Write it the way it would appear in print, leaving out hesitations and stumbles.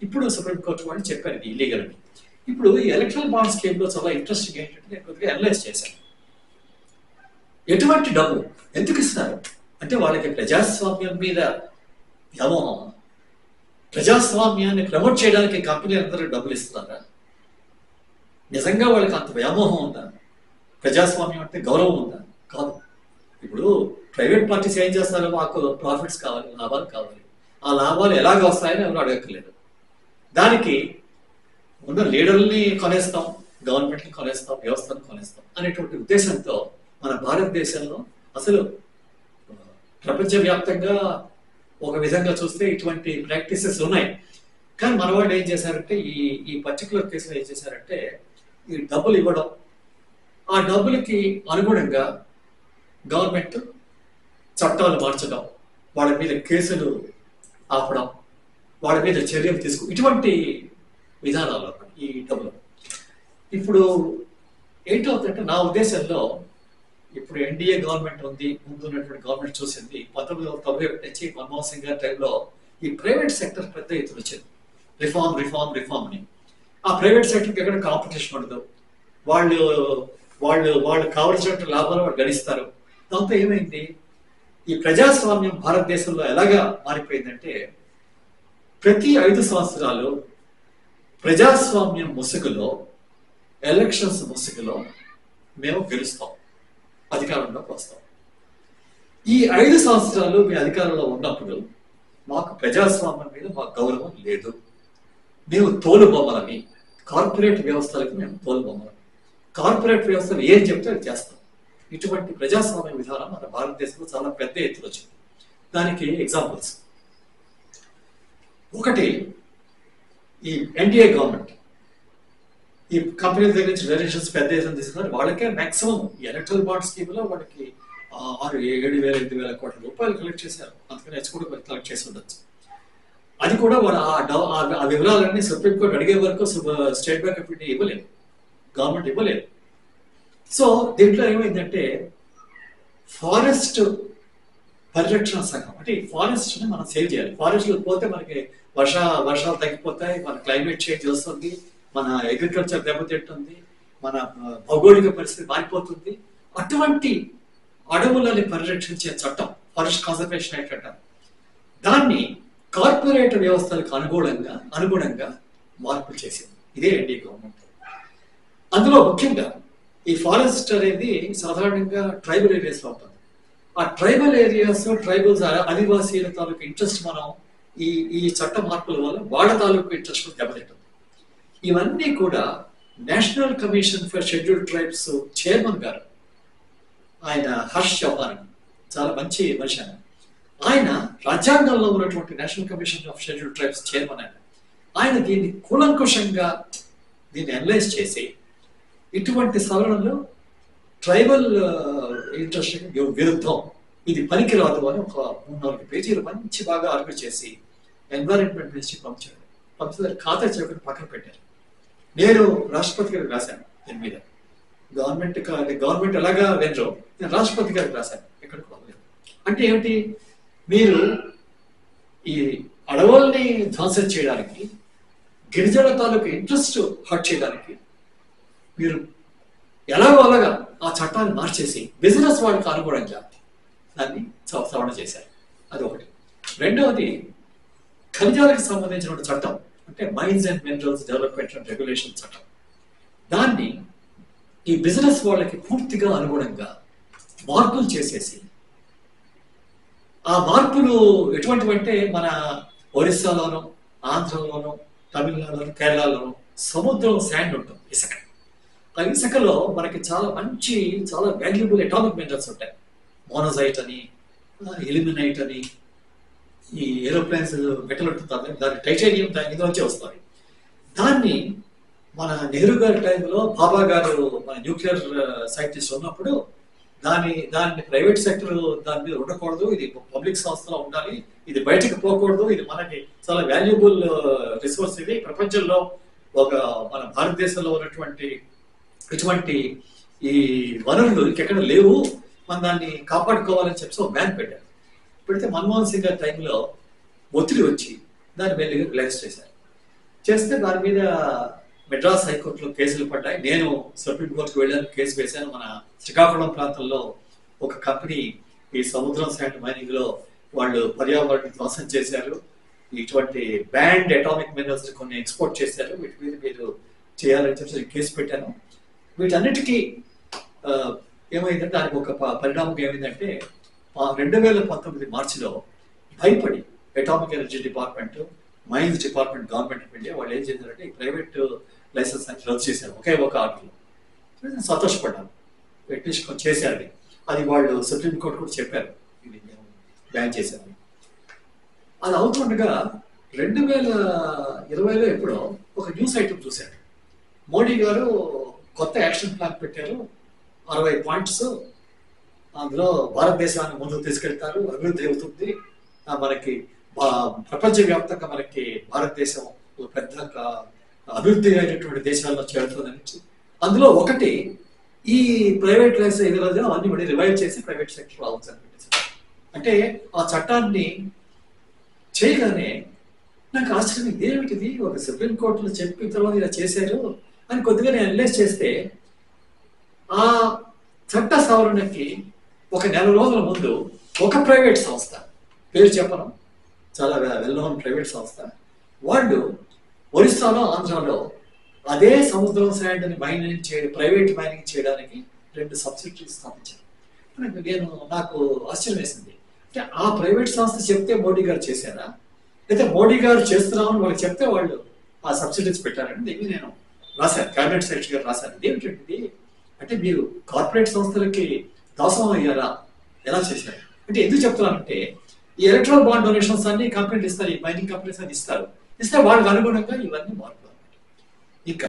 ఇప్పుడు సుప్రీంకోర్టు వాళ్ళు చెప్పారు ఇది ఇల్లీగల్ అని. ఇప్పుడు ఈ ఎలక్ట్రల్ బాండ్ స్కీమ్ లో చాలా ఇంట్రెస్టింగ్ ఏంటంటే నేను కొద్దిగా అనలైజ్ చేశాను. ఎటువంటి డబ్బు ఎందుకు ఇస్తారు అంటే వాళ్ళకి ప్రజాస్వామ్యం మీద వ్యామోహం, ప్రజాస్వామ్యాన్ని ప్రమోట్ చేయడానికి కంపెనీలు అందరూ డబ్బులు ఇస్తున్నారా? నిజంగా వాళ్ళకి అంత వ్యామోహం ఉందా? ప్రజాస్వామ్యం అంటే గౌరవం ఉందా? కాదు. ఇప్పుడు ప్రైవేట్ పార్టీస్ ఏం చేస్తారో మాకు ప్రాఫిట్స్ కావాలి, లాభాలు కావాలి. ఆ లాభాలు ఎలాగ వస్తాయని ఎవరు అడగక్కర్లేదు. దానికి ఉన్న లీడర్ని కొనేస్తాం, గవర్నమెంట్ని కొనేస్తాం, వ్యవస్థను కొనేస్తాం అనేటువంటి ఉద్దేశంతో మన భారతదేశంలో అసలు ప్రపంచవ్యాప్తంగా ఒక విధంగా చూస్తే ఇటువంటి ప్రాక్టీసెస్ ఉన్నాయి. కానీ మన వాళ్ళు ఏం చేశారంటే ఈ పర్టికులర్ కేసులో ఏం చేశారంటే ఈ డబ్బులు ఇవ్వడం, ఆ డబ్బులకి అనుగుణంగా గవర్నమెంట్ చట్టాలు మార్చడం, వాళ్ళ మీద కేసులు ఆపడం, వాళ్ళ మీద చర్యలు ఇటువంటి విధానాలు ఈ డబ్బులు. ఇప్పుడు ఏంటవుతుందంటే నా ఉద్దేశంలో ఇప్పుడు ఎన్డీఏ గవర్నమెంట్ ఉంది, ముందు ఉన్నటువంటి గవర్నమెంట్ చూసింది 1991 నుంచి మన్మోహన్ సింగ్ గారి టైంలో ఈ ప్రైవేట్ సెక్టర్ పెద్ద ఎత్తున వచ్చింది. రిఫార్మ్ అని. ఆ ప్రైవేట్ సెక్టర్కి ఎక్కడ కాంపిటీషన్ ఉండదు, వాళ్ళు కావలసినటువంటి లాభాలు వాళ్ళు గడిస్తారు. దాంతో ఏమైంది, ఈ ప్రజాస్వామ్యం భారతదేశంలో ఎలాగా మారిపోయిందంటే ప్రతి 5 సంవత్సరాలు ప్రజాస్వామ్యం ముసుగులో, ఎలక్షన్స్ ముసుగులో మేము గెలుస్తాం, అధికారంలోకి వస్తాం. ఈ 5 సంవత్సరాలు మీ అధికారంలో ఉన్నప్పుడు మాకు ప్రజాస్వామ్యం మీద మాకు గౌరవం లేదు, మేము తోలుబొమ్మలని, కార్పొరేట్ వ్యవస్థలకు మేము తోలుబొమ్మలని, కార్పొరేట్ వ్యవస్థలు ఏం చెప్తే అది చేస్తాం. ఇటువంటి ప్రజాస్వామ్య విధానం మన భారతదేశంలో చాలా పెద్ద ఎత్తున వచ్చింది. దానికి ఎగ్జాంపుల్స్ ఒకటి, ఈ ఎన్డీఏ గవర్నమెంట్ ఈ కంపెనీల దగ్గర నుంచి డొనేషన్స్ పెద్ద ఎత్తున తీసుకున్నారు. వాళ్ళకే మాక్సిమం ఎలక్ట్రల్ బాండ్ స్కీమ్ లో వాళ్ళకి 6,000-7,000 8,000 కోట్ల రూపాయలు కలెక్ట్ చేశారు. అందుకని హెచ్ కూడా కలెక్ట్ చేసి ఉండొచ్చు. అది కూడా వాళ్ళు ఆ వివరాలన్నీ సుప్రీంకోర్టు అడిగే వరకు స్టేట్ బ్యాంక్ ఆఫ్ ఇండియా ఇవ్వలేదు, గవర్నమెంట్ ఇవ్వలేదు. సో దీంట్లో ఏమైందంటే ఫారెస్ట్ పరిరక్షణ సంఘం అంటే ఫారెస్ట్ ని మనం సేవ్ చేయాలి. ఫారెస్ట్ పోతే మనకి వర్షాలు తగ్గిపోతాయి, మన క్లైమేట్ చేంజ్ వస్తుంది, మన అగ్రికల్చర్ దెబ్బతింటుంది, మన భౌగోళిక పరిస్థితి మారిపోతుంది. అటువంటి అడవులని పరిరక్షించే చట్టం ఫారెస్ట్ కన్జర్వేషన్ యాక్ట్ అంటారు. దాన్ని కార్పొరేట్ వ్యవస్థలకు అనుగుణంగా మార్పులు చేసింది ఇదే ఎన్డీఏ గవర్నమెంట్. అందులో ముఖ్యంగా ఈ ఫారెస్ట్ అనేది సాధారణంగా ట్రైబల్ ఏరియాస్ లో ఉంటుంది. ఆ ట్రైబల్ ఏరియాస్, ట్రైబల్స్, ఆదివాసీల తాలూకు ఇంట్రెస్ట్ మనం ఈ చట్ట మార్పుల వల్ల వాళ్ళ తాలూకు ఇంట్రెస్ట్ దెబ్బతింటుంది. ఇవన్నీ కూడా national commission for scheduled tribes chairman గారు, ఆయన హర్ష్ చౌహాన్, చాలా మంచి మనిషి ఆయన రాజ్యాంగంలో ఉన్నటువంటి national commission of scheduled tribes chairman ఆయన దీన్ని కూలంకుషంగా దీన్ని అనలైజ్ చేసి ఇటువంటి సవరణలు ట్రైబల్ ఇంట్రెస్ట్ విరుద్ధం, ఇది పనికిరాదు అని ఒక 3-4 పేజీలు మంచి బాగా ఆర్గ్యూ చేసి ఎన్వైరన్మెంట్ మినిస్ట్రీ పంపించారు. ఖాతా చేయకుండా పక్కన పెట్టారు. నేను రాష్ట్రపతి గారికి రాశాను దీని మీద. గవర్నమెంట్ ఎలాగా వెనరో నేను రాష్ట్రపతి గారికి రాశాను. ఎక్కడికి పోలేదు. అంటే ఏమిటి, మీరు ఈ అడవుల్ని ధ్వంసం చేయడానికి, గిరిజనుల తాలూకు ఇంట్రెస్ట్ హర్ట్ చేయడానికి మీరు ఎలాగో అలాగా ఆ చట్టాన్ని మార్చేసి బిజినెస్ వాళ్ళకి అనుగుణంగా దాన్ని సవరణ చేశారు. అది ఒకటి. రెండవది, ఖనిజాలకు సంబంధించిన చట్టం అంటే mines and minerals development and regulation చట్టం, దాన్ని ఈ బిజినెస్ వాళ్ళకి పూర్తిగా అనుగుణంగా మార్పులు చేసేసి, ఆ మార్పులు ఎటువంటివంటే మన ఒరిస్సాలోనూ, ఆంధ్రలోనూ, తమిళనాడులోను, కేరళలోనూ సముద్రం శాండ్ ఉంటుంది, ఇసుక. ఆ ఇసుకలో మనకి చాలా వాల్యుబుల్ అటామిక్ మినరల్స్ ఉంటాయి. మోనోజైట్ అని, ఎలిమినైట్ అని, ఈ ఏరోప్లేన్స్ మెటల్ ఉంటుంది, దాని టైటానియం ఇందులో వచ్చి వస్తుంది. దాన్ని మన నెహ్రూ గారి టైంలో బాబా గారు మన న్యూక్లియర్ సైంటిస్ట్ ఉన్నప్పుడు దాన్ని ప్రైవేట్ సెక్టర్ దాని మీద ఉండకూడదు, ఇది పబ్లిక్ సంస్థలో ఉండాలి, ఇది బయటకు పోకూడదు, ఇది మనకి చాలా వాల్యుబుల్ రిసోర్స్, ఇది ప్రపంచంలో మన భారతదేశంలో ఉన్నటువంటి ఇటువంటి ఈ వనరులు ఇంకెక్కడ లేవు, మనం దాన్ని కాపాడుకోవాలని చెప్పి ఒక బ్యాన్ పెట్టారు. పెడితే మన్మోహన్ సింగ్ గారి టైంలో ఒత్తిడి వచ్చి దాన్ని మెల్లిగా రిలాక్స్ చేశారు. చేస్తే దాని మీద మెడ్రాస్ హైకోర్టులో కేసులు పడ్డాయి. నేను సుప్రీంకోర్టుకు వెళ్ళాను, కేసు వేశాను. మన శ్రీకాకుళం ప్రాంతంలో ఒక కంపెనీ ఈ సముద్రం శాండ్ మైనింగ్ లో వాళ్ళు పర్యావరణ ధ్వంసం చేశారు. ఇటువంటి బ్యాండ్ అటామిక్ మినరల్స్ కొన్ని ఎక్స్పోర్ట్ చేశారు. వీటి మీద మీరు చేయాలని చెప్పి కేసు పెట్టాను. వీటన్నిటికీ ఏమైందంటే దానికి ఒక పరిణామం ఏమైందంటే 2019 మార్చిలో భయపడి atomic energy department, mines department government of India వాళ్ళు ఏం చేశారంటే ఈ ప్రైవేట్ లైసెన్స్ అని రద్దు చేశారు ఒకే ఒక ఆర్డర్లో. నేను సంతోషపడ్డాను, పెట్టించుకొని చేశారని. అది వాళ్ళు సుప్రీంకోర్టు కూడా చెప్పారు, ఇది మేము బ్యాన్ చేశామని. అది అవుతుండగా 2020లో ఎప్పుడో ఒక న్యూస్ ఐటమ్ చూశారు. మోడీ గారు కొత్త యాక్షన్ ప్లాన్ పెట్టారు, 60 పాయింట్స్. అందులో భారతదేశాన్ని ముందుకు తీసుకెళ్తారు, అభివృద్ధి అవుతుంది, మనకి ప్రపంచవ్యాప్తంగా మనకి భారతదేశం పెద్ద అభివృద్ధి అయినటువంటి దేశాల్లో చేరుతుందని. అందులో ఒకటి ఈ ప్రైవేట్ లైసెన్స్ అవన్నీ మళ్ళీ రివైవ్ చేసి ప్రైవేట్ సెక్టర్ రావచ్చు అని పెట్టేశారు. అంటే ఆ చట్టాన్ని చేయగానే నాకు ఆశ్చర్యం, ఇదేమిటిది, ఒక సుప్రీంకోర్టులో చెప్పిన తర్వాత ఇలా చేశారు అని కొద్దిగా నేను అనలైజ్ చేస్తే, ఆ చట్ట సవరణకి ఒక నెల రోజుల ముందు ఒక ప్రైవేట్ సంస్థ, పేరు చెప్పను, చాలా వెల్ నోన్ ప్రైవేట్ సంస్థ, వాళ్ళు ఒరిస్సాలో ఆంధ్రాలో అదే సముద్రం శాండ్ అని ప్రైవేట్ మైనింగ్ చేయడానికి 2 సబ్సిడరీస్ స్థాపించారు. నాకు ఆశ్చర్యం వేసింది. అంటే ఆ ప్రైవేట్ సంస్థ చెప్తే మోడీ గారు చేశారా, అయితే మోడీ గారు చేస్తున్నామని వాళ్ళకి చెప్తే వాళ్ళు ఆ సబ్సిడీస్ పెట్టారండి. దీన్ని నేను రాశాను, క్యాబినెట్ సెక్రటరీ గారు రాశాను. ఇదేమిటండి, అంటే మీరు కార్పొరేట్ సంస్థలకి దాసం అయ్యారా, ఎలా చేశారు అంటే ఎందుకు చెప్తున్నానంటే, ఈ ఎలక్ట్రల్ బాండ్ డొనేషన్స్ అన్ని కంపెనీలు ఇస్తారు, ఈ మైనింగ్ కంపెనీస్ అని ఇస్తారు. ఇస్తే వాళ్ళకి అనుగుణంగా ఇవన్నీ మార్పు